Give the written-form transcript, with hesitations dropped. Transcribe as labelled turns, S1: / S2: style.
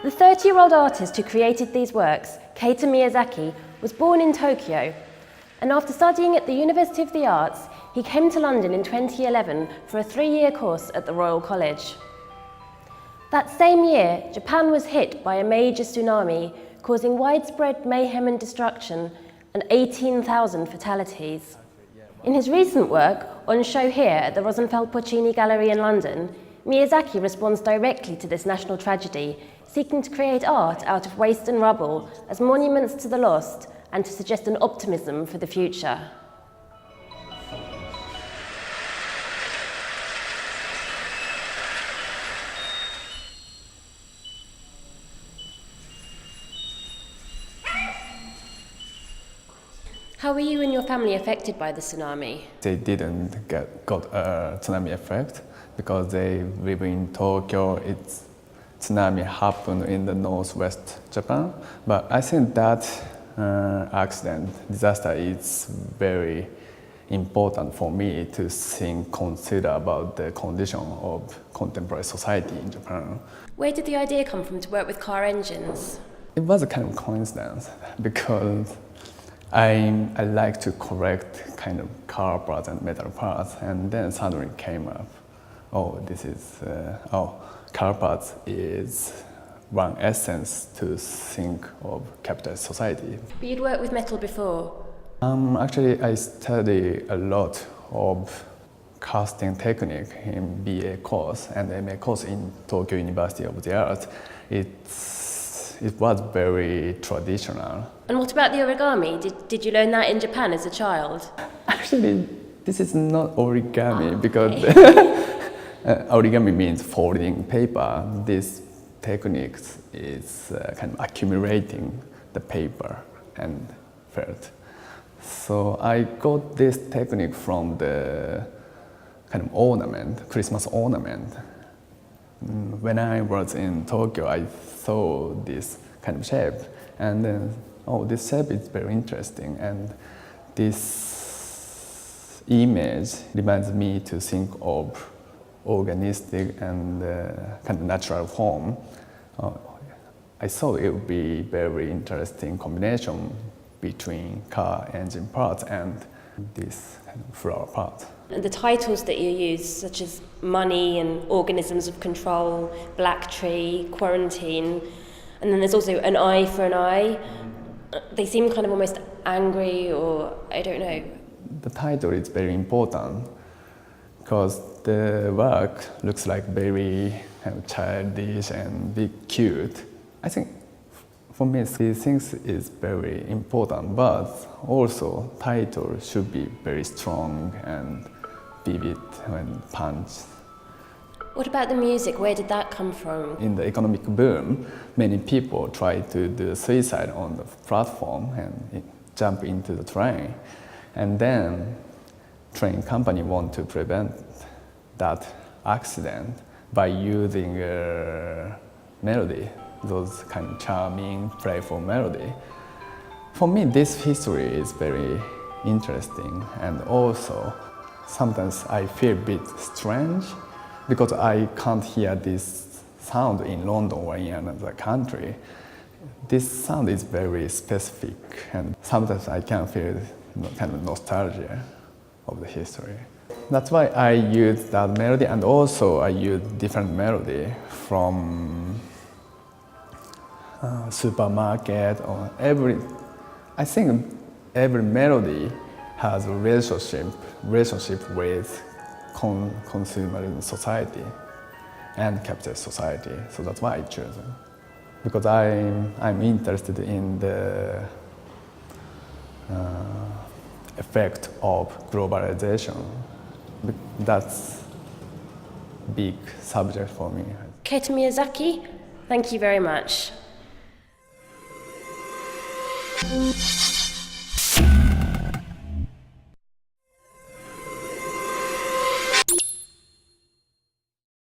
S1: The 30-year-old artist who created these works, Keita Miyazaki, was born in Tokyo, and after studying at the University of the Arts, he came to London in 2011 for a 3-year course at the Royal College. That same year, Japan was hit by a major tsunami, causing widespread mayhem and destruction and 18,000 fatalities. In his recent work, on show here at the Rosenfeld Porcini Gallery in London, Miyazaki responds directly to this national tragedy, seeking to create art out of waste and rubble as monuments to the lost and to suggest an optimism for the future. How were you and your family affected by the tsunami?
S2: They didn't got a tsunami effect because they live in Tokyo. Tsunami happened in the northwest Japan, but I think that disaster is very important for me to consider about the condition of contemporary society in Japan.
S1: Where did the idea come from to work with car engines?
S2: It was a kind of coincidence because I like to collect kind of car parts and metal parts, and then suddenly came up, car parts is one essence to think of capitalist society.
S1: But you'd worked with metal before?
S2: Actually, I study a lot of casting technique in BA course and MA course in Tokyo University of the Arts. It was very traditional.
S1: And what about the origami? Did you learn that in Japan as a child?
S2: Actually, this is not origami because origami means folding paper. This technique is kind of accumulating the paper and felt. So I got this technique from the kind of ornament, Christmas ornament. When I was in Tokyo, I saw this kind of shape, and then, this shape is very interesting, and this image reminds me to think of organistic and kind of natural form. I thought it would be very interesting combination between car engine parts and this kind of flower part.
S1: And the titles that you use, such as money and organisms of control, black tree, quarantine, and then there's also an eye for an eye. They seem kind of almost angry, or I don't know.
S2: The title is very important because the work looks like very childish and big cute. I think for me, these things is very important, but also title should be very strong and vivid and punch.
S1: What about the music? Where did that come from?
S2: In the economic boom, many people try to do suicide on the platform and jump into the train. And then train company want to prevent that accident by using a melody, those kind of charming, playful melody. For me, this history is very interesting, and also sometimes I feel a bit strange because I can't hear this sound in London or in another country. This sound is very specific, and sometimes I can feel kind of nostalgia of the history. That's why I use that melody, and also I use different melody from supermarket or I think every melody has a relationship with consumer society and capitalist society. So that's why I chose it. Because I'm interested in the effect of globalization. That's a big subject for me.
S1: Keita Miyazaki, thank you very much.